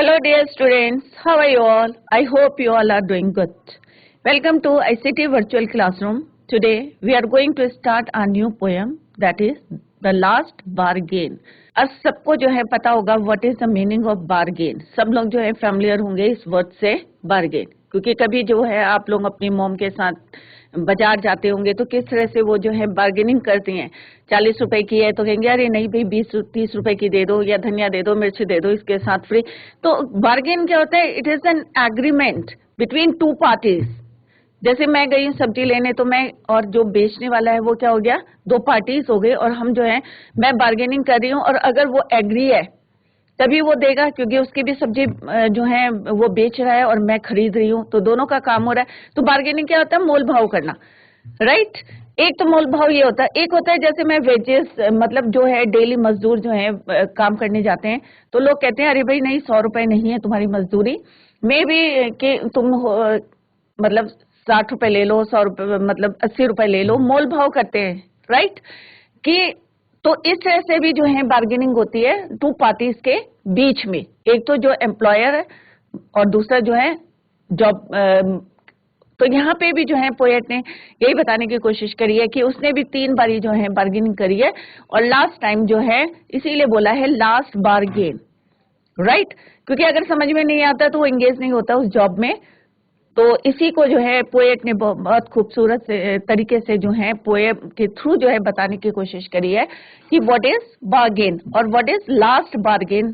Hello dear students, how are you all? I hope you all are doing good. Welcome to ICT Virtual Classroom. Today we are going to start a new poem that is The Last Bargain. अब सबको जो है पता होगा what is the meaning of bargain. सब लोग जो है familiar होंगे इस word से bargain, क्योंकि कभी जो है आप लोग अपनी मॉम के साथ बाजार जाते होंगे तो किस तरह से वो जो है बार्गेनिंग करती हैं। 40 रुपए की है तो कहेंगे अरे नहीं भाई 20-30 रुपए की दे दो, या धनिया दे दो, मिर्च दे दो, इसके साथ फ्री। तो बार्गेन क्या होता है? It is an agreement between two parties. जैसे मैं गई सब्जी लेने तो मैं और जो बेचने वाला है वो क्या हो गया, दो पार्टीज हो गए, और हम जो है मैं बार्गेनिंग कर रही हूँ, और अगर वो एग्री है तभी वो देगा, क्योंकि उसकी भी सब्जी जो है वो बेच रहा है और मैं खरीद रही हूँ, तो दोनों का काम हो रहा है। तो बार्गेनिंग क्या होता है? मोल भाव करना, राइट। एक तो मोल भाव ये होता है, एक होता है जैसे मैं वेजेस मतलब जो है डेली मजदूर जो है काम करने जाते हैं, तो लोग कहते हैं अरे भाई नहीं 100 रुपए नहीं है तुम्हारी मजदूरी, मे भी कि तुम मतलब 60 रुपए ले लो, 100 रुपए मतलब 80 रुपए ले लो, मोल भाव करते हैं, राइट। कि तो इस तरह से भी जो है बार्गेनिंग होती है टू पार्टीज के बीच में, एक तो जो एम्प्लॉयर है और दूसरा जो है जॉब। तो यहाँ पे भी जो है पोएट ने यही बताने की कोशिश करी है कि उसने भी 3 बारी जो है बार्गेनिंग करी है, और लास्ट टाइम जो है इसीलिए बोला है लास्ट बार्गेन, राइट। क्योंकि अगर समझ में नहीं आता तो वो एंगेज नहीं होता उस जॉब में। तो इसी को जो है पोएट ने बहुत खूबसूरत तरीके से जो है पोएम के थ्रू जो है बताने की कोशिश करी है कि व्हाट इज बार्गेन और what is last bargain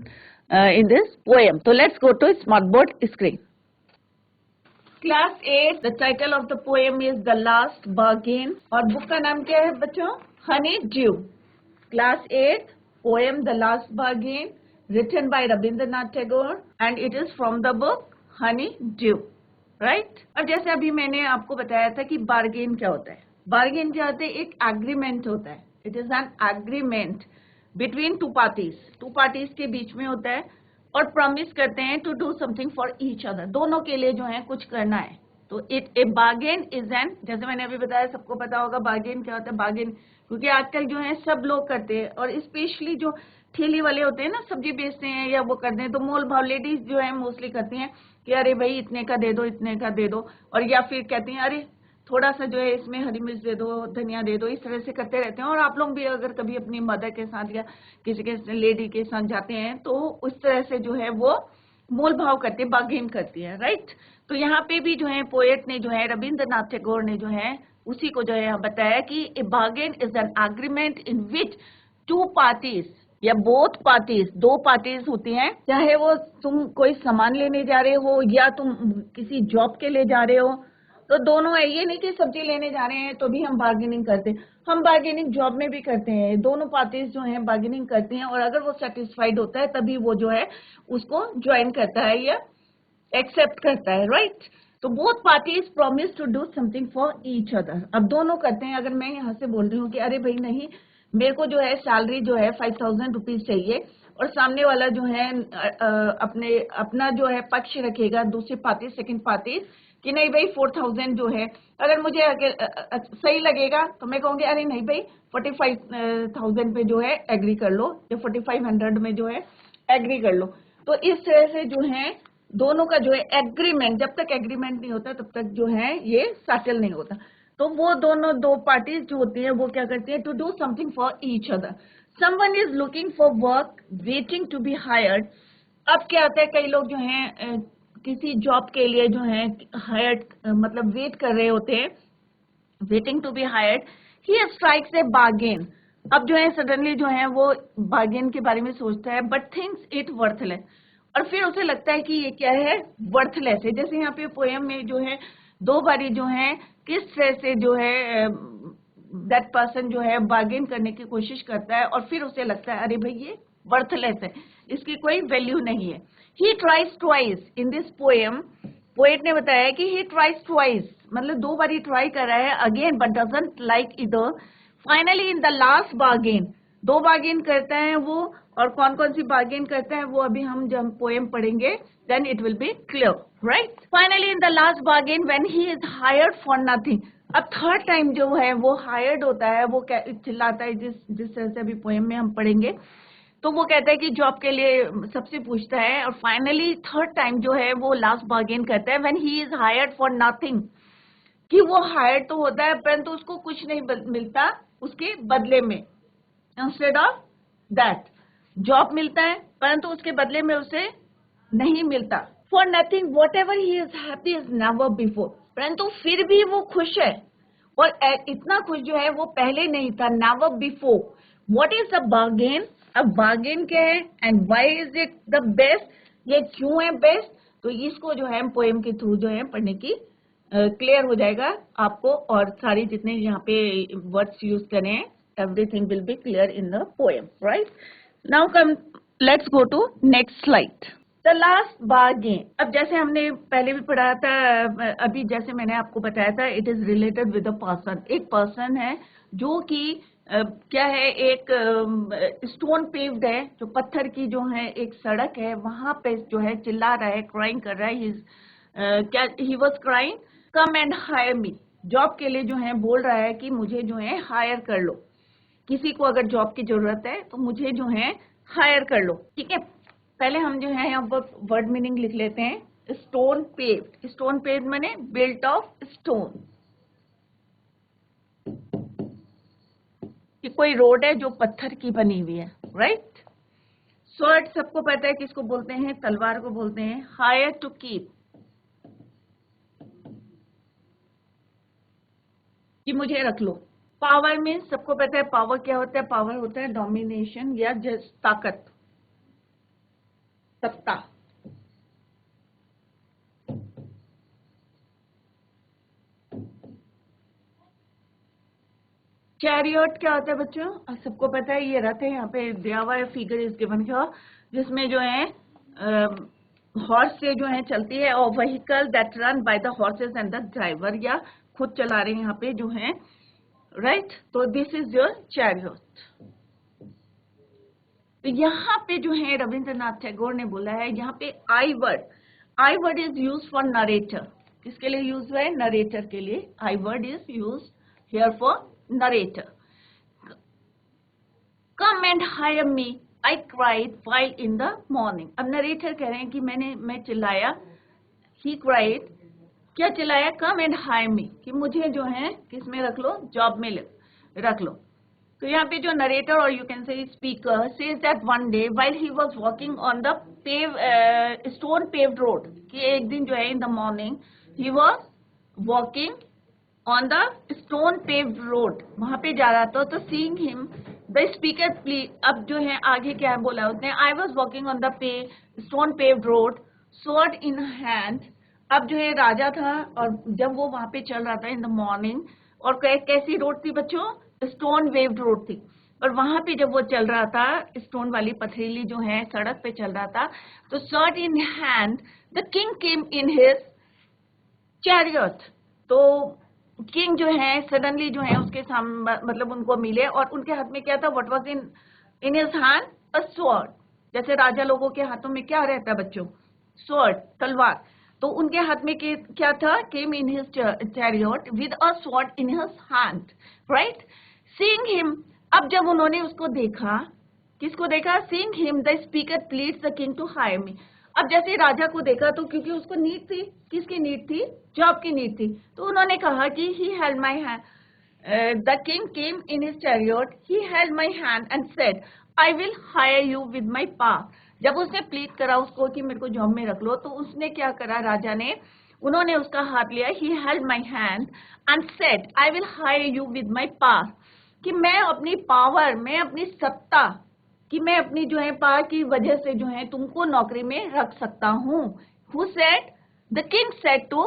in this poem. तो let's go to smart board screen. Class 8, the title of the poem is the last bargain, और बुक का नाम क्या है बच्चों? Honeydew. Class 8 poem the last bargain, written by Rabindranath Tagore, and it is from the book Honeydew, right. अब जैसे अभी मैंने आपको बताया था कि बार्गेन क्या होता है। बार्गेन क्या होता है? एक एग्रीमेंट होता है। It is an agreement between two parties के बीच में होता है, और प्रॉमिस करते हैं to do something for each other, दोनों के लिए जो है कुछ करना है। तो it a bargain is an, जैसे मैंने अभी बताया सबको पता होगा बार्गेन क्या होता है। बार्गेन क्योंकि आजकल जो है सब लोग करते हैं, और स्पेशली जो ठेली वाले होते हैं ना, सब्जी बेचते हैं या वो करते हैं, तो मोल भाव लेडीज जो है मोस्टली करती हैं कि अरे भाई इतने का दे दो, इतने का दे दो, और या फिर कहती हैं अरे थोड़ा सा जो है इसमें हरी मिर्च दे दो, धनिया दे दो, इस तरह से करते रहते हैं। और आप लोग भी अगर कभी अपनी मदर के साथ या किसी के लेडी के साथ जाते हैं तो उस तरह से जो है वो मोल भाव करते हैं, बार्गेन करती है, राइट। तो यहाँ पे भी जो है पोएट ने जो है रविंद्रनाथ टैगोर ने जो है उसी को जो है बताया कि a bargain is an agreement in which two parties या बोथ पार्टीज, दो पार्टीज होती हैं, चाहे वो तुम कोई सामान लेने जा रहे हो या तुम किसी जॉब के लिए जा रहे हो, तो दोनों है। ये नहीं कि सब्जी लेने जा रहे हैं तो भी हम बार्गेनिंग करते हैं, हम बार्गेनिंग जॉब में भी करते हैं। दोनों पार्टीज जो हैं बार्गेनिंग करती हैं, और अगर वो सेटिस्फाइड होता है तभी वो जो है उसको ज्वाइन करता है या एक्सेप्ट करता है, राइट। तो both parties promise to do something for each other. अब दोनों करते हैं। अगर मैं यहाँ से बोल रही हूँ कि अरे भाई नहीं, मेरे को जो है सैलरी जो है 5000 रुपीज चाहिए, और सामने वाला जो है अपना जो है पक्ष रखेगा, दूसरी पार्टी सेकंड पार्टी, कि नहीं भाई 4000 जो है, अगर मुझे सही लगेगा तो मैं कहूंगी अरे नहीं भाई 45,000 पे जो है एग्री कर लो, या 4500 में जो है एग्री कर लो। तो इस तरह से जो है दोनों का जो है एग्रीमेंट, जब तक एग्रीमेंट नहीं होता तब तक जो है ये सेटल नहीं होता। तो वो दोनों दो पार्टीज जो होती हैं वो क्या करती है? To do something for each other. Someone is looking for work waiting to be hired. अब क्या होता है, कई लोग जो हैं किसी जॉब के लिए जो है हायर्ड मतलब वेट कर रहे होते हैं, waiting to be hired, he strikes a bargain. अब जो है सडनली जो है वो बार्गेन के बारे में सोचता है, बट थिंक्स इट वर्थलेस, और फिर उसे लगता है कि ये क्या है? वर्थलेस है। जैसे यहाँ पे पोएम में जो है 2 बारी जो है किस तरह से जो है दैट पर्सन जो है बार्गेन करने की कोशिश करता है, और फिर उसे लगता है अरे भाई ये वर्थलेस है, इसकी कोई वैल्यू नहीं है। He tries twice in this poem, poet ने बताया कि ही ट्राइज ट्वाइस मतलब 2 बारी ट्राई कर रहा है अगेन, बट डजंट लाइक इधर। Finally in the last bargain, 2 bargain करता है वो, और कौन कौन सी बार्गेन करता है वो अभी हम जब पोएम पढ़ेंगे then it will be clear, right. Finally in the last bargain when he is hired for nothing. अब थर्ड टाइम जो है वो हायर्ड होता है, वो चिल्लाता है जिस तरह से अभी पोएम में हम पढ़ेंगे तो वो कहता है कि जॉब के लिए सबसे पूछता है, और फाइनली थर्ड टाइम जो है वो लास्ट बार्गेन करता है, when he is hired for nothing, कि वो हायर तो होता है परंतु उसको कुछ नहीं मिलता उसके बदले में। इंस्टेड ऑफ दैट, जॉब मिलता है परंतु उसके बदले में उसे नहीं मिलता। For nothing what ever he is happy is never before, परंतु फिर भी वो खुश है, और इतना खुश जो है वो पहले नहीं था, never before. What is the bargain? अब बार्गेन क्या है and why is it the best, ये क्यों है बेस्ट? तो इसको जो है पोएम के थ्रू जो है पढ़ने की क्लियर हो जाएगा आपको, और सारी जितने यहाँ पे वर्ड्स यूज करें हैं, everything will be clear in the poem, right? Now come, let's go to next slide. The last bargain. अब जैसे हमने पहले भी पढ़ा था, अभी जैसे मैंने आपको बताया था, it is related with a person. एक person है जो कि क्या है, एक स्टोन पेव्ड है, जो पत्थर की जो है एक सड़क है, वहां पे जो है चिल्ला रहा है, क्राइंग कर रहा है, क्या he was crying, come and hire me. Job के लिए जो है बोल रहा है कि मुझे जो है हायर कर लो, किसी को अगर जॉब की जरूरत है तो मुझे जो है हायर कर लो, ठीक है। पहले हम जो है यहाँ पर वर्ड मीनिंग लिख लेते हैं। स्टोन पेव्ड, स्टोन पेव्ड माने बिल्ट ऑफ स्टोन, कि कोई रोड है जो पत्थर की बनी हुई है, राइट। स्वॉर्ड सबको पता है किसको बोलते हैं, तलवार को बोलते हैं। हायर टू कीप, कि मुझे रख लो। पावर मीन्स सबको पता है पावर क्या होता है, पावर होता है डोमिनेशन या ताकत, सत्ता। चैरियट क्या होता है बच्चों, सबको पता है ये रथ है, यहाँ पे दिया हुआ है, फिगर इज गिवन हियर, जिसमें जो है हॉर्स से जो है चलती है, और vehicle that run by the horses and the driver, या खुद चला रहे हैं यहाँ पे जो है, राइट। तो दिस इज योर चैरियट। तो यहाँ पे जो है रविंद्रनाथ टैगोर ने बोला है, यहाँ पे I word is use for narrator. किसके लिए यूज हुआ है? नरेटर के लिए I word is use here for narrator. Come and hire me, I cried while in the morning. अब narrator कह रहे हैं कि मैं चिल्लाया, he cried, क्या चिल्लाया? Come and hire me, कि मुझे जो है किस में रख लो, जॉब में रख लो। तो यहाँ पे जो narrator और you can say speaker says that one day while he was walking on the stone paved road, कि एक दिन जो है in the morning he was walking on the stone paved road, वहां पे जा रहा था, तो seeing him the speaker please, अब जो है आगे क्या है बोला उसने, I was walking on the stone paved road, sword in hand। अब जो है राजा था, और जब वो वहां पे चल रहा था in the morning, और कैसी रोड थी बच्चों? स्टोन वेव्ड रोड थी, और वहां पे जब वो चल रहा था, स्टोन वाली पथरीली जो है सड़क पे चल रहा था, तो sword in hand the king came in his chariot। तो किंग जो है सडनली जो है उसके सामने, मतलब उनको मिले, और उनके हाथ में क्या था? What was in his hand? A sword. जैसे राजा लोगों के हाथों में क्या रहता है बच्चों? स्वॉर्ड, तलवार। तो उनके हाथ में क्या था? Came in his chariot with a sword in his hand, right. Seeing him, अब जब उन्होंने उसको देखा, किसको देखा? Seeing him the speaker pleads the king to hire me. अब जैसे राजा को देखा, तो क्योंकि उसको नीड थी, किसकी नीड थी? जॉब की नीड थी, तो उन्होंने कहा कि he held my hand, the king came in his chariot, he held my hand and said I will hire you with my power. जब उसने प्लीड करा उसको कि मेरे को जॉब में रख लो, तो उसने क्या करा? राजा ने, उन्होंने उसका हाथ लिया, he held my hand and said I will hire you with my power, कि मैं अपनी पावर, मैं अपनी सत्ता, कि मैं अपनी जो है पावर की वजह से जो है तुमको नौकरी में रख सकता हूँ। Who said? The king said to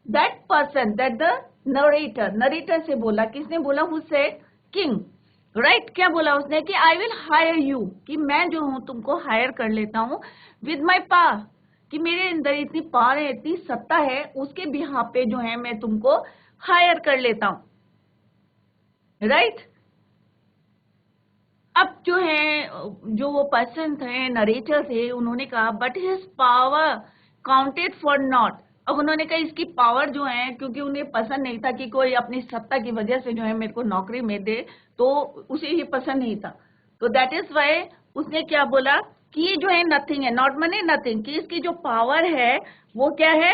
that person, that the narrator, narrator से बोला, किसने बोला? Who said? King, right? क्या बोला उसने? कि I will hire you, कि मैं जो हूँ तुमको हायर कर लेता हूँ with my power, कि मेरे अंदर इतनी पावर है, इतनी सत्ता है, उसके बिहाफ पे जो है मैं तुमको हायर कर लेता हूँ, राइट। अब जो है, जो वो पर्सन थे, नरेटर थे, उन्होंने कहा but his power counted for not. अब उन्होंने कहा इसकी पावर जो है, क्योंकि उन्हें पसंद नहीं था कि कोई अपनी सत्ता की वजह से जो है मेरे को नौकरी में दे, तो उसे ही पसंद नहीं था। तो दैट इज वाई उसने क्या बोला कि ये जो है नथिंग है, नॉट माने नथिंग, कि इसकी जो पावर है वो क्या है,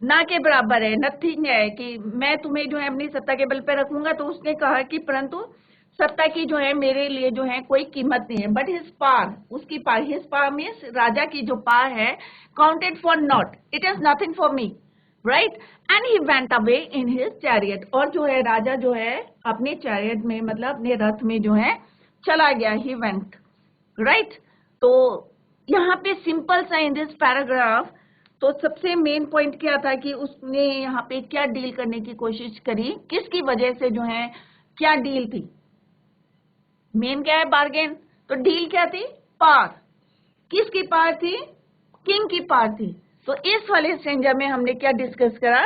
ना के बराबर है, नथिंग है, कि मैं तुम्हें जो है अपनी सत्ता के बल पे रखूंगा। तो उसने कहा कि परंतु सत्ता की जो है मेरे लिए जो है कोई कीमत नहीं है, बट हिज पावर, उसकी पावर, हिज पावर मीन्स राजा की जो पावर है, counted for not, it is nothing for me, right. And he went away in his chariot, और जो है राजा जो है अपने चैरियट में, मतलब अपने रथ में जो है चला गया, ही वेंट, राइट। तो यहाँ पे सिंपल सा इन दिस पैराग्राफ, तो सबसे मेन पॉइंट क्या था कि उसने यहाँ पे क्या डील करने की कोशिश करी, किसकी वजह से जो है क्या डील थी, मेन क्या है, बार्गेन। तो डील क्या थी, पार, किसकी पार थी, किंग की पार थी। तो इस वाले स्ट्रेंजर में हमने क्या डिस्कस करा,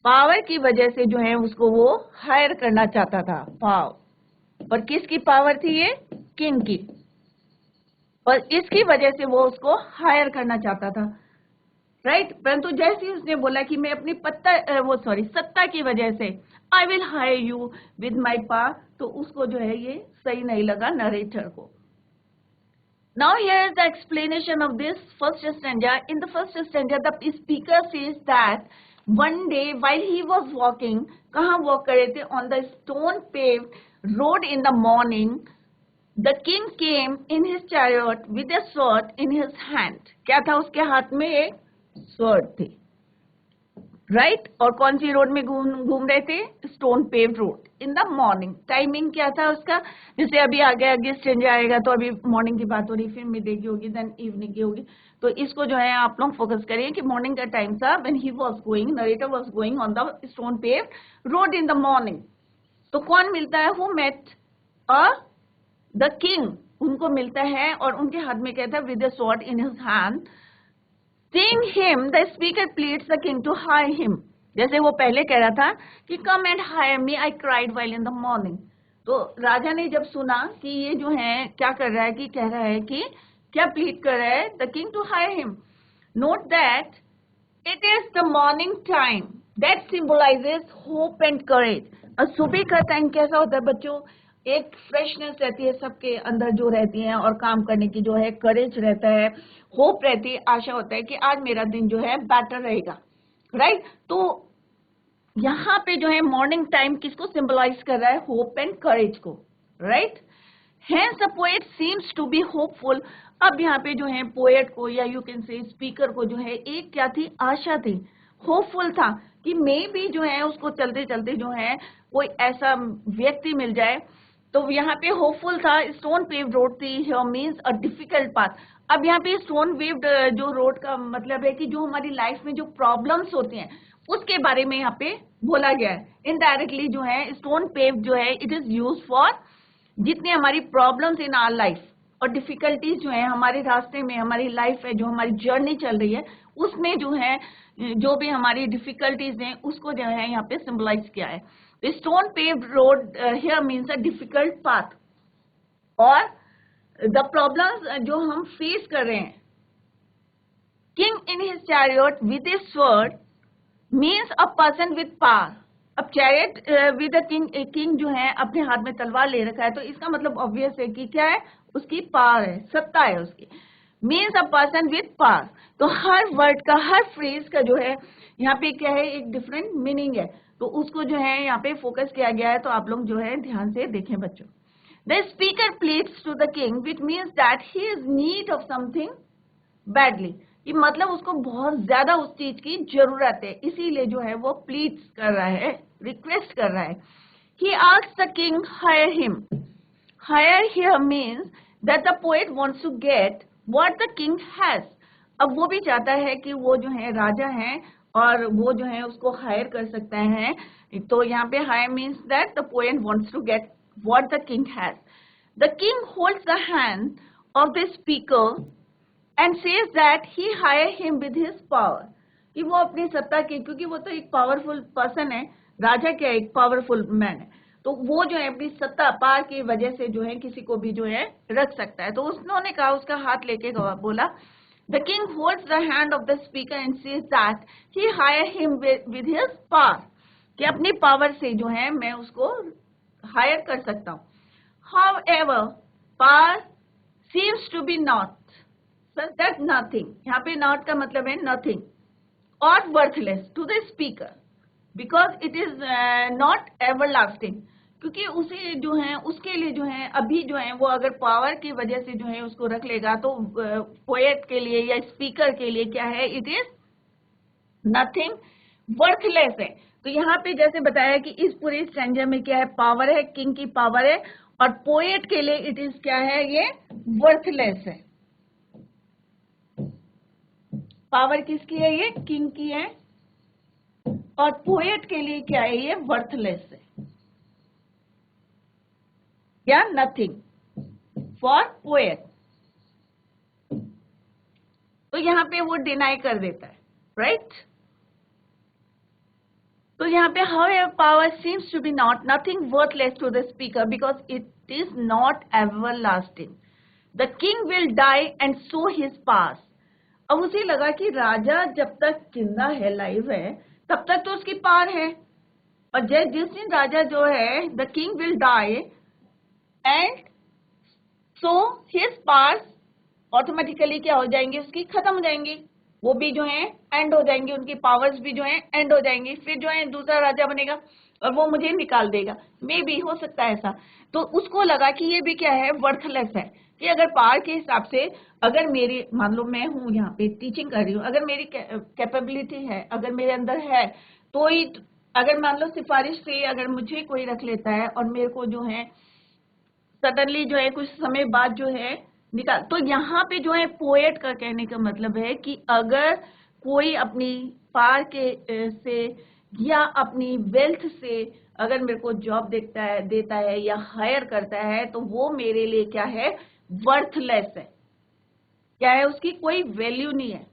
पावर की वजह से जो है उसको वो हायर करना चाहता था, पावर, और किसकी पावर थी ये, किंग की, और इसकी वजह से वो उसको हायर करना चाहता था, राइट। परंतु जैसे ही उसने बोला कि मैं अपनी सत्ता की वजह से I will hire you with my power, तो उसको जो है ये सही नहीं लगा नरेटर को। Now here is the explanation of this first stanza. In the first stanza, the speaker says that one day while he was walking, कहाँ walk कर रहे थे, on the stone paved road in the morning, the king came in his chariot with a sword in his hand. क्या था उसके हाथ में, एक sword थी, राइट। और कौन सी रोड में घूम रहे थे, stone paved road, in the morning. Timing क्या था उसका, जैसे अभी आगे स्ट्रेंजर आएगा तो अभी मॉर्निंग की बात हो रही, फिर मिड डे की होगी, देन इवनिंग की होगी। तो इसको जो है आप लोग फोकस करिए कि मॉर्निंग का टाइम था, when he was going, narrator was going on the stone paved road in the morning. तो कौन मिलता है, हु मेट द किंग, उनको मिलता है, और उनके हाथ में क्या था, with a sword in his hand. Seeing him, the speaker pleads the king to hire him. जैसे वो पहले कह रहा था कि come and hire me, I cried while in the morning. तो राजा ने जब सुना कि ये जो है क्या कर रहा है, कि कह रहा है कि क्या प्लीड कर रहा है, the king to hire him. Note that it is the morning time that symbolizes hope and courage. और सुबह का टाइम कैसा होता है बच्चों, एक फ्रेशनेस रहती है सबके अंदर जो रहती है, और काम करने की जो है करेज रहता है, होप रहती है, आशा होता है कि आज मेरा दिन जो है बेटर रहेगा, राइट। तो यहाँ पे जो है मॉर्निंग टाइम किसको सिंबलाइज कर रहा है, होप एंड करेज को, right. Hence the poet seems to be hopeful. अब यहाँ पे जो है पोएट को, या यू कैन से स्पीकर को, जो है एक क्या थी, आशा थी, होपफुल था कि मे भी जो है उसको चलते चलते जो है कोई ऐसा व्यक्ति मिल जाए। तो यहाँ पे होपफुल था, स्टोन पेव्ड रोड थी, here means a difficult path. अब यहाँ पे स्टोन पेव्ड जो रोड का मतलब है कि जो हमारी लाइफ में जो प्रॉब्लम्स होती हैं उसके बारे में यहाँ पे बोला गया है। इनडायरेक्टली जो है स्टोन पेव्ड जो है इट इज यूज फॉर जितनी हमारी प्रॉब्लम्स इन आवर लाइफ और डिफिकल्टीज जो है हमारे रास्ते में, हमारी लाइफ है, जो हमारी जर्नी चल रही है, उसमें जो है जो भी हमारी डिफिकल्टीज हैं उसको जो है यहाँ पे सिंबलाइज किया है। Stone paved road here means a difficult path, और द प्रॉब्लम्स जो हम फेस कर रहे हैं। King in his chariot with a sword means a person with power. अब chariot with a king, king जो है अपने हाथ में तलवार ले रखा है, तो इसका मतलब ऑब्वियस है कि क्या है, उसकी पावर है, सत्ता है उसकी, means a person with power. तो हर वर्ड का, हर फ्रेज का जो है यहाँ पे क्या है, एक डिफरेंट मीनिंग है, तो उसको जो है यहाँ पे फोकस किया गया है। तो आप लोग जो है ध्यान से देखें बच्चों। The speaker pleads to the king which means that he is need of something badly, कि मतलब उसको बहुत ज्यादा उस चीज की जरूरत है, इसीलिए जो है वो प्लीड्स कर रहा है, रिक्वेस्ट कर रहा है। He asks the king hire him. Hire here means that the poet wants to get what the king has. अब वो भी चाहता है कि वो जो है राजा है और वो जो है उसको हायर कर सकता है। तो यहाँ पे hire means that the poet wants to get what the king has. The king holds the hand of the speaker and says that he hire him with his power, कि वो अपनी सत्ता की, क्योंकि वो तो एक पावरफुल पर्सन है, राजा क्या एक पावरफुल मैन है, तो वो जो है अपनी सत्ता पार की वजह से जो है किसी को भी जो है रख सकता है। तो उन्होंने कहा, उसका हाथ लेके बोला, the king holds the hand of the speaker and says that he hire him with his power, कि अपनी पावर से जो है मैं उसको हायर कर सकता हूँ। However power seems to be not, so that nothing, यहाँ पे not का मतलब है nothing, or worthless to the speaker because it is not everlasting, क्योंकि उसे जो है उसके लिए जो है अभी जो है वो अगर पावर की वजह से जो है उसको रख लेगा तो पोएट के लिए या स्पीकर के लिए क्या है, इट इज नथिंग, वर्थलेस है। तो यहाँ पे जैसे बताया कि इस पूरे स्ट्रेंजर में क्या है, पावर है, किंग की पावर है, और पोएट के लिए इट इज क्या है, ये वर्थलेस है। पावर किसकी है, ये किंग की है, और पोएट के लिए क्या है, ये वर्थलेस है या नथिंग फॉर पोएट। तो यहाँ पे वो डिनाई कर देता है, राइट। तो यहाँ पे however power seems to be not, nothing worthless to the speaker because it is not everlasting. The king will die and so his past. अब उसे लगा कि राजा जब तक जिंदा है, लाइव है, तब तक तो उसकी पार है, और जिस दिन राजा जो है, the king will die and so his past automatically क्या हो जाएंगे, उसकी खत्म हो जाएंगी, वो भी जो है एंड हो जाएंगे, उनकी पावर्स भी जो है एंड हो जाएंगी, फिर जो है दूसरा राजा बनेगा और वो मुझे निकाल देगा, मे भी हो सकता है ऐसा। तो उसको लगा कि ये भी क्या है, वर्थलेस है, कि अगर पावर के हिसाब से, अगर मेरी, मान लो मैं हूँ यहाँ पे टीचिंग कर रही हूँ, अगर मेरी कैपेबिलिटी है, अगर मेरे अंदर है, तो ही अगर मान लो सिफारिश से अगर मुझे कोई रख लेता है और मेरे को जो है सडनली जो है कुछ समय बाद जो है निकाल, तो यहाँ पे जो है पोएट का कहने का मतलब है कि अगर कोई अपनी पार के से या अपनी वेल्थ से अगर मेरे को जॉब देता है या हायर करता है, तो वो मेरे लिए क्या है, वर्थलेस है, क्या है, उसकी कोई वैल्यू नहीं है।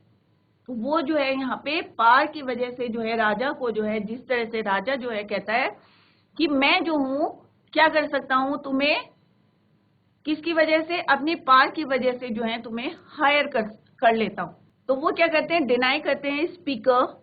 तो वो जो है यहाँ पे पार की वजह से जो है राजा को जो है, जिस तरह से राजा जो है कहता है कि मैं जो हूँ क्या कर सकता हूँ, तुम्हें किसकी वजह से, अपनी पार की वजह से जो है तुम्हें हायर कर लेता हूं। तो वो क्या करते हैं, डिनाई करते हैं स्पीकर,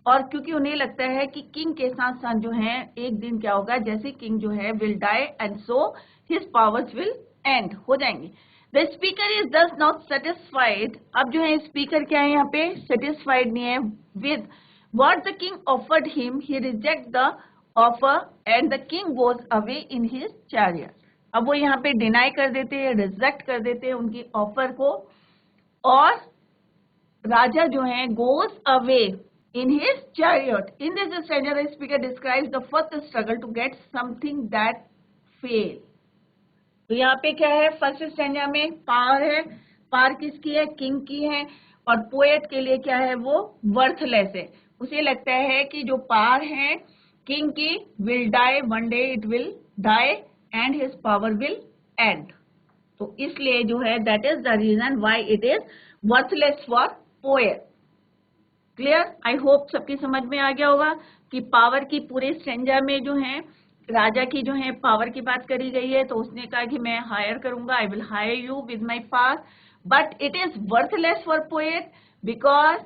और क्योंकि उन्हें लगता है कि किंग के साथ साथ जो है एक दिन क्या होगा, जैसे किंग जो है will die and so his powers will end हो जाएंगे। The speaker is thus not satisfied, अब जो है स्पीकर क्या है यहाँ पे, सेटिस्फाइड नहीं है with what the king offered him, he reject the offer and the king goes away in his chariot. अब वो यहाँ पे डिनाई कर देते हैं, रिजेक्ट कर देते हैं उनकी ऑफर को, और राजा जो है goes away in his chariot. In this stranger the speaker describes the first struggle to get something that fail. तो यहाँ पे क्या है, फर्स्ट स्ट्रेंजर में पावर है, पावर किसकी है, किंग की है, और पोएट के लिए क्या है, वो वर्थलेस है। उसे लगता है कि जो पावर है किंग की, will die one day, it will die and his power will end. तो इसलिए जो है that is the reason why it is worthless for poet. Clear? I hope सबकी समझ में आ गया होगा कि पावर की पूरे स्ट्रेंजर में जो है राजा की जो है पावर की बात करी गई है। तो उसने कहा कि मैं हायर करूंगा, I will hire you with my power, but it is worthless for poet because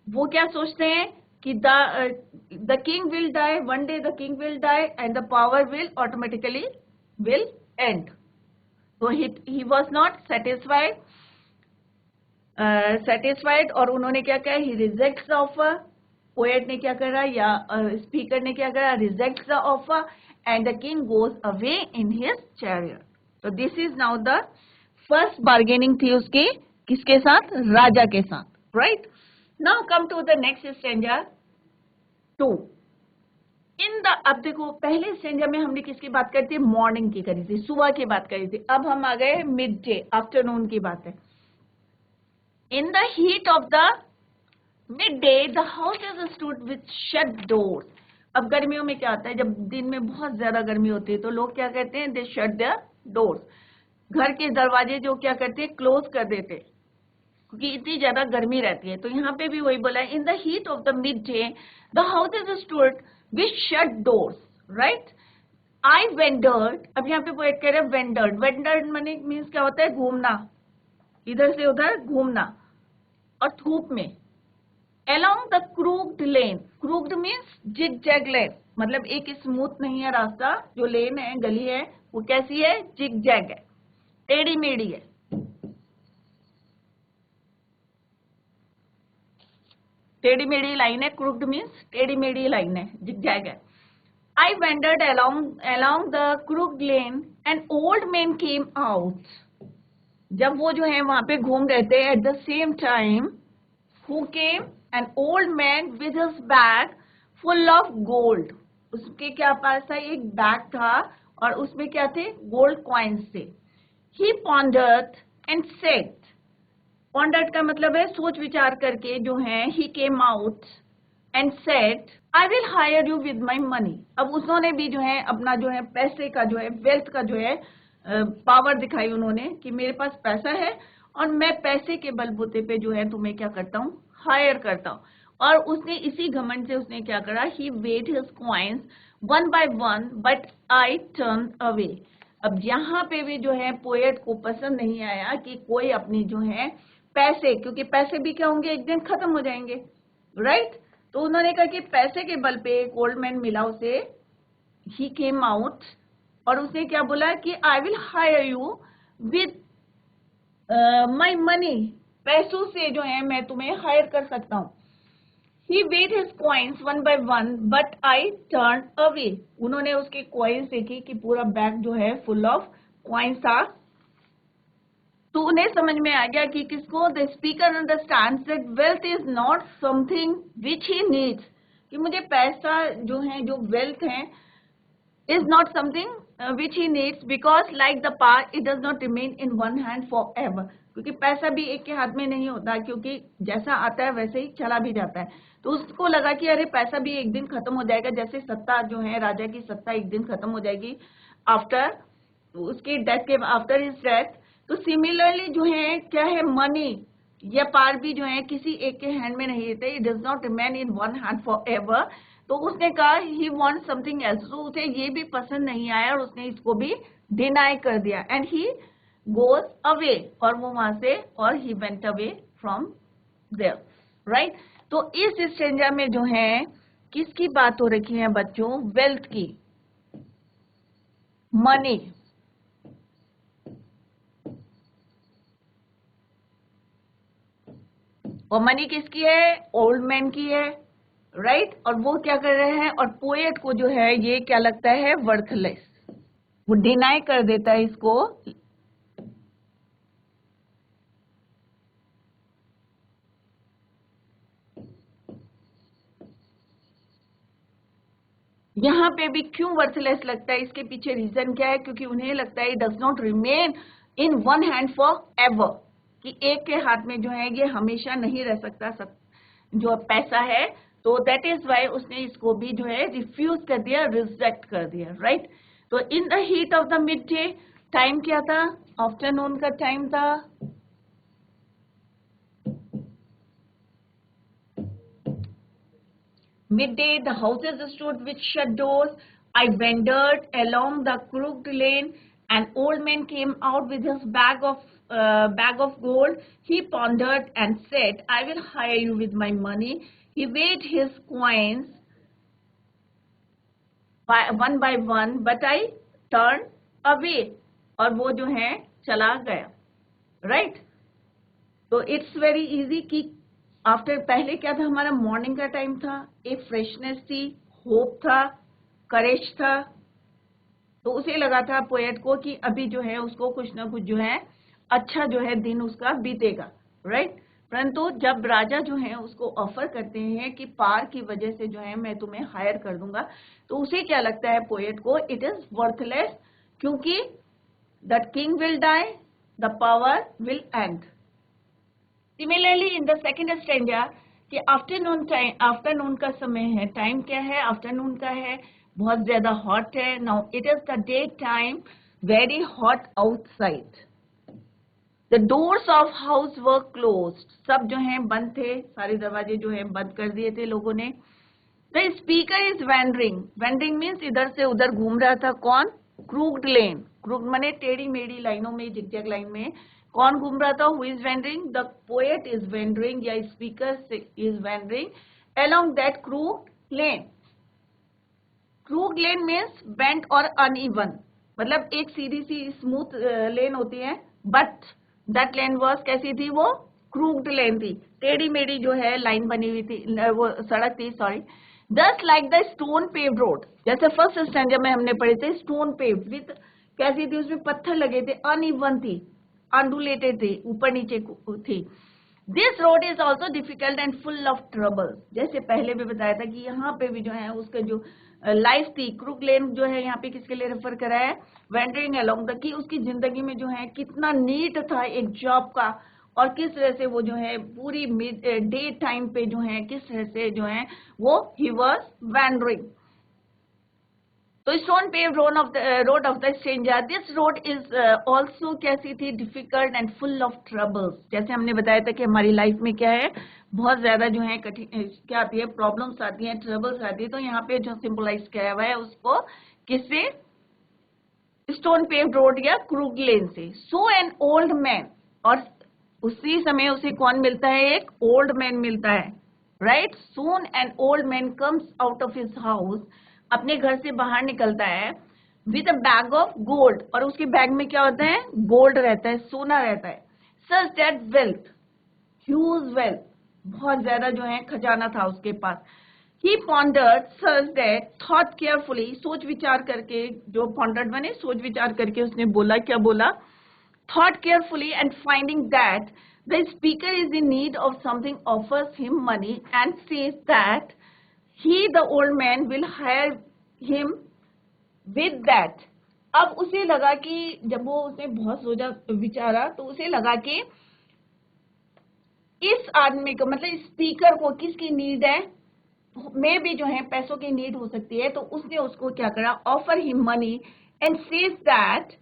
वो क्या सोचते हैं कि the king will die, one day the king will die and the power will automatically will end. So he was not satisfied और उन्होंने क्या कहा, he rejects the offer, poet ने क्या करा या speaker ने क्या करा, rejects the offer and the king goes away in his chariot. So this is now the first bargaining थी उसकी किसके साथ, राजा के साथ, right? Now come to the next stranger 2. In the, अब देखो पहले स्ट्रेंजर में हमने किसकी बात करी थी, मॉर्निंग की करी थी, सुबह की बात करी थी। अब हम आ गए मिड डे, आफ्टरनून की बात है। In the heat of the mid day the houses stood with shut doors. अब गर्मियों में क्या होता है, जब दिन में बहुत ज्यादा गर्मी होती है तो लोग क्या कहते हैं, दे शट देयर डोर्स, घर के दरवाजे जो क्या करते हैं, क्लोज कर देते हैं, क्योंकि इतनी ज्यादा गर्मी रहती है। तो यहाँ पे भी वही बोला है, in the heat of the mid day the houses stood with shut doors, right? I wandered, अब यहाँ पे पोएट कह रहे हैं wandered मीन्स क्या होता है, घूमना, इधर से उधर घूमना, और धूप में, along the crooked lane, crooked means zigzag lane, मतलब एक स्मूथ नहीं है रास्ता, जो लेन है, गली है, वो कैसी है, zigzag है, टेढ़ी मेढ़ी है, टेढ़ी मेढ़ी लाइन है, क्रूक्ड मीन्स टेढ़ी मेढ़ी लाइन है, जिगजैग है। I wandered along the crooked lane, an old man came out. जब वो जो है वहां पे घूम रहे थे, at the same time, who came? An old man with his bag full of gold. उसके क्या पास था? एक बैग था और उसमें क्या थे? गोल्ड कॉइन्स थे। He pondered and said, pondered का मतलब है सोच विचार करके जो है, he came out and said, I will hire you with my money. अब उन्होंने भी जो है अपना जो है पैसे का जो है, वेल्थ का जो है पावर दिखाई उन्होंने कि मेरे पास पैसा है और मैं पैसे के बलबूते पे जो है तुम्हें क्या करता हूँ? हायर करता हूँ। और उसने इसी घमंड से उसने क्या करा? He weighed his coins one by one, but I turned away. अब यहाँ पे भी जो है पोएट को पसंद नहीं आया कि कोई अपनी जो है पैसे, क्योंकि पैसे भी क्या होंगे? एक दिन खत्म हो जाएंगे, राइट? तो उन्होंने कहा कि पैसे के बल पे एक ओल्ड मैन मिला उसे, ही केम आउट, और उसने क्या बोला कि I will hire you with my money, पैसों से जो है मैं तुम्हें हायर कर सकता हूँ। He weighed his coins one by one, but I turn away. उन्होंने उसके कॉइन्स देखे कि पूरा बैग जो है फुल ऑफ कॉइन्स था। तो उन्हें समझ में आ गया कि किसको? The speaker understands that wealth is not something which he needs, कि मुझे पैसा जो है, जो वेल्थ है, is not something which he needs, because like the par it does not remain in one hand forever एवर। क्योंकि पैसा भी एक के हाथ में नहीं होता, क्योंकि जैसा आता है वैसे ही चला भी जाता है। तो उसको लगा कि अरे पैसा भी एक दिन खत्म हो जाएगा, जैसे सत्ता जो है, राजा की सत्ता एक दिन खत्म हो जाएगी आफ्टर उसकी डेथ के, आफ्टर हिज डेथ। तो सिमिलरली जो है क्या है? मनी या पार भी जो है किसी एक के हैंड में नहीं रहते, it does not remain in one hand forever ever. तो उसने कहा ही वांट समथिंग एल्स, तो उसे ये भी पसंद नहीं आया और उसने इसको भी डिनाई कर दिया, एंड ही गोज अवे, और वो वहां से, और he went away from there, right? तो इस स्ट्रेंजर में जो है किसकी बात हो रखी है बच्चों? वेल्थ की, मनी। और मनी किसकी है? ओल्ड मैन की है, राइट? और वो क्या कर रहे हैं? और पोएट को जो है ये क्या लगता है? वर्थलेस। वो डिनाई कर देता है इसको। यहां पे भी क्यों वर्थलेस लगता है? इसके पीछे रीजन क्या है? क्योंकि उन्हें लगता है it does not remain in one hand forever ever, कि एक के हाथ में जो है ये हमेशा नहीं रह सकता सब जो पैसा है। तो दैट इज वाई उसने इसको भी जो है रिफ्यूज कर दिया, रिजेक्ट कर दिया, राइट? तो in the heat of the mid day, time क्या था? आफ्टरनून का टाइम था। Midday, the houses stood with shut doors. I wandered along the crooked lane. An old man came out with his bag of gold. He pondered and said, "I will hire you with my money." He weighed his coins by one, but I turned away. और वो जो है चला गया, right? तो it's very easy कि after, पहले क्या था हमारा? मॉर्निंग का टाइम था, एक फ्रेशनेस थी, होप था, करेज था। तो उसे लगा था पोएट को कि अभी जो है उसको कुछ ना कुछ जो है अच्छा जो है दिन उसका बीतेगा, राइट? परंतु जब राजा जो है उसको ऑफर करते हैं कि पार की वजह से जो है मैं तुम्हें हायर कर दूंगा, तो उसे क्या लगता है पोएट को? इट इज वर्थलेस, क्योंकि the king will die, the power will end. Similarly in the second stranger कि आफ्टरनून टाइम, आफ्टरनून का समय है, टाइम क्या है? आफ्टरनून का है, बहुत ज्यादा हॉट है। Now it is the day time, very hot outside. The doors of house were closed, सब जो है बंद थे, सारे दरवाजे जो है बंद कर दिए थे लोगों ने। The speaker is wandering, wandering means इधर से उधर घूम रहा था। कौन? क्रूक्ड लेन, क्रूक्ड माने टेढ़ी मेढ़ी लाइनों में, जिगजैग लाइन में कौन घूम रहा था? Who is wandering? The poet is wandering, या speaker is wandering along that crooked lane. Crooked lane means bent और uneven, मतलब एक सीधी सी स्मूथ लेन होती है, बट दैट लेन वाज कैसी थी? वो क्रूक्ड लेन थी, टेढ़ी मेढ़ी जो है लाइन बनी हुई थी, वो सड़क थी, sorry. Just like the stone paved road, जैसे फर्स्ट स्टैंडर्ड में हमने पढ़े थे, स्टोन पेव्ड विथ, कैसी थी, उसमें पत्थर लगे थे, अनइवन थी, अंडुलेटेड थी, ऊपर नीचे थी। This road is also difficult and full of trouble, जैसे पहले भी बताया था कि यहाँ पे भी जो है उसका जो लाइफ थी, क्रूक लेन जो है यहाँ पे किसके लिए रेफर करा है, वेंडरिंग अलोंग द, की उसकी जिंदगी में जो है कितना नीड था एक जॉब का, और किस तरह से वो जो है पूरी डे टाइम पे जो है किस तरह से जो है वो ही वॉज वेंडरिंग। तो stone pave road of the stranger, this road is also कैसी थी, difficult and full of troubles, जैसे हमने बताया था कि हमारी लाइफ में क्या है, बहुत ज्यादा जो है कठिन क्या आती है, प्रॉब्लम्स आती हैं, ट्रबल्स आती है। तो यहाँ पे जो सिंबलाइज किया हुआ है उसको किससे, स्टोन पेव्ड रोड या क्रूग लेन से। सो एन ओल्ड मैन, और उसी समय उसे कौन मिलता है, एक ओल्ड मैन मिलता है, right. Soon an old man comes out of his house, अपने घर से बाहर निकलता है, with a bag of gold, और उसके बैग में क्या होता है, गोल्ड रहता है, सोना रहता है। Such that wealth, huge wealth, बहुत ज्यादा जो है खजाना था उसके पास। He pondered, such that, thought carefully, सोच विचार करके, जो pondered बने सोच विचार करके उसने बोला, क्या बोला, thought carefully and finding that the speaker is in need of something, offers him money and says that he, the old man, will hire him with that. अब उसे लगा कि जब वो उसने बहुत सोचा विचारा तो उसे लगा कि इस आदमी को, मतलब स्पीकर को किसकी नीड है, में भी जो है पैसों की नीड हो सकती है। तो उसने उसको क्या करा, offer him money and says that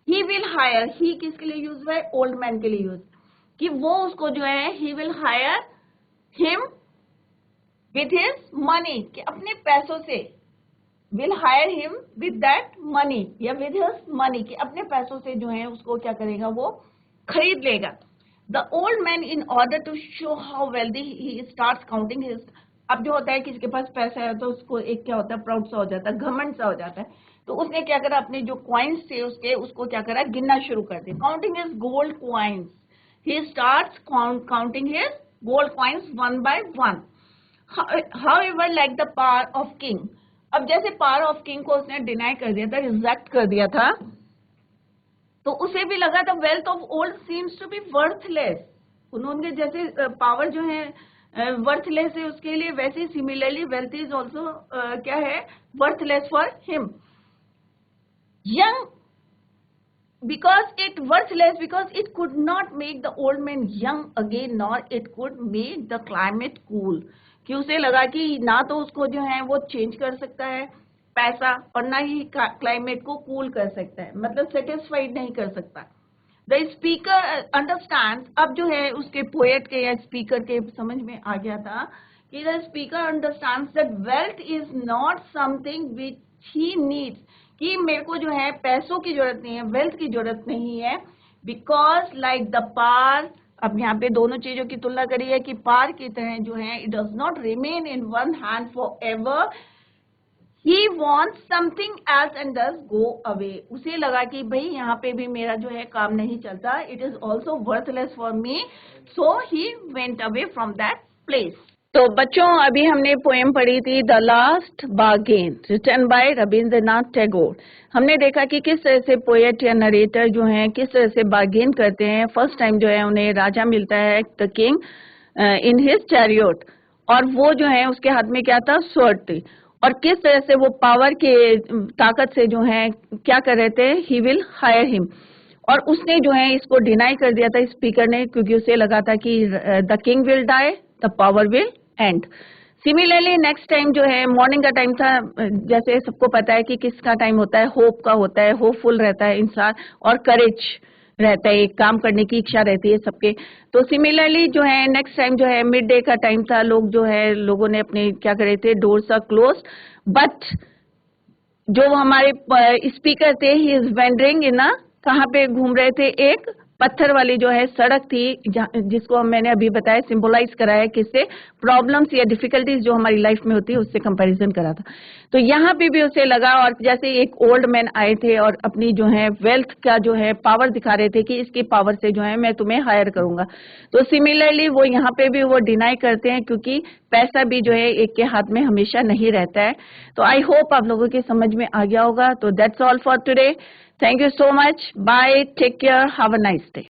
he will hire, he किसके लिए यूज हुआ है, ओल्ड मैन के लिए यूज, कि वो उसको जो है ही will hire him with his money, कि अपने पैसों से, will hire him with that money या विद हिज मनी, कि अपने पैसों से जो है उसको क्या करेगा, वो खरीद लेगा। The old man, in order to show how wealthy he starts counting his, अब जो होता है किसी के पास पैसा है तो उसको एक क्या होता है, प्राउड सा हो जाता है, घमंड सा हो जाता है। तो उसने क्या करा, अपने जो कॉइन्स थे उसके, उसको क्या करा, गिनना शुरू कर दिया। Counting his gold coins, he starts counting his gold coins one by one. However, like the power of king, अब जैसे पावर ऑफ किंग को उसने डिनाई कर दिया था, रिजेक्ट कर दिया था, तो उसे भी लगा था wealth of old seems to be worthless, उन्होंने जैसे पावर जो है वर्थलेस है उसके लिए, वैसे सिमिलरली वेल्थ इज ऑल्सो क्या है, worthless for him. Young, because it worthless, because it could not make the old man young again, nor it could make the climate cool, कि उसे लगा कि ना तो उसको जो है वो चेंज कर सकता है पैसा, और ना ही क्लाइमेट को कूल कर सकता है, मतलब सेटिस्फाइड नहीं कर सकता। द स्पीकर अंडरस्टैंड, अब जो है उसके पोएट के या स्पीकर के समझ में आ गया था कि the speaker understands that wealth is not something which he needs, कि मेरे को जो है पैसों की जरूरत नहीं है, वेल्थ की जरूरत नहीं है, बिकॉज लाइक द पार, अब यहाँ पे दोनों चीजों की तुलना करी है कि पार की तरह जो है it does not remain in one hand forever ever, he wants something else and does go away, उसे लगा कि भाई यहाँ पे भी मेरा जो है काम नहीं चलता, it is also worthless for me, so he went away from that place। तो बच्चों अभी हमने पोएम पढ़ी थी the last bargain, written by Rabindranath Tagore. हमने देखा कि किस तरह से पोएट या नरेटर जो है किस तरह से बार्गेन करते हैं। फर्स्ट टाइम जो है उन्हें राजा मिलता है, the king in his chariot, और वो जो है उसके हाथ में क्या था, स्वॉर्ड थी, और किस तरह से वो पावर के ताकत से जो है क्या कर रहे थे, ही विल हायर हिम, और उसने जो है इसको डिनाई कर दिया था स्पीकर ने, क्योंकि उसे लगा था कि the king will die, the power will end. Similarly next time जो है मॉर्निंग का टाइम था, जैसे सबको पता है कि किसका टाइम होता है, होप का होता है, होपफुल रहता है इंसान, और करेज रहता है, एक काम करने की इच्छा रहती है सबके। तो सिमिलरली जो है नेक्स्ट टाइम जो है मिड डे का टाइम था, लोग जो है लोगों ने अपने क्या करे थे, डोर्स आर क्लोज, बट जो हमारे स्पीकर थे ही इज वेंडरिंग इन, कहाँ पे घूम रहे थे, एक पत्थर वाली जो है सड़क थी, जिसको मैंने अभी बताया, सिंबलाइज कराया किससे, प्रॉब्लम्स या डिफिकल्टीज जो हमारी लाइफ में होती है उससे कंपैरिजन करा था। तो यहाँ पे भी उसे लगा, और जैसे एक ओल्ड मैन आए थे और अपनी जो है वेल्थ का जो है पावर दिखा रहे थे कि इसकी पावर से जो है मैं तुम्हें हायर करूंगा। तो सिमिलरली वो यहाँ पे भी वो डिनाई करते हैं, क्योंकि पैसा भी जो है एक के हाथ में हमेशा नहीं रहता है। तो आई होप आप लोगों के समझ में आ गया होगा। तो that's all for today. Thank you so much. Bye. Take care. Have a nice day.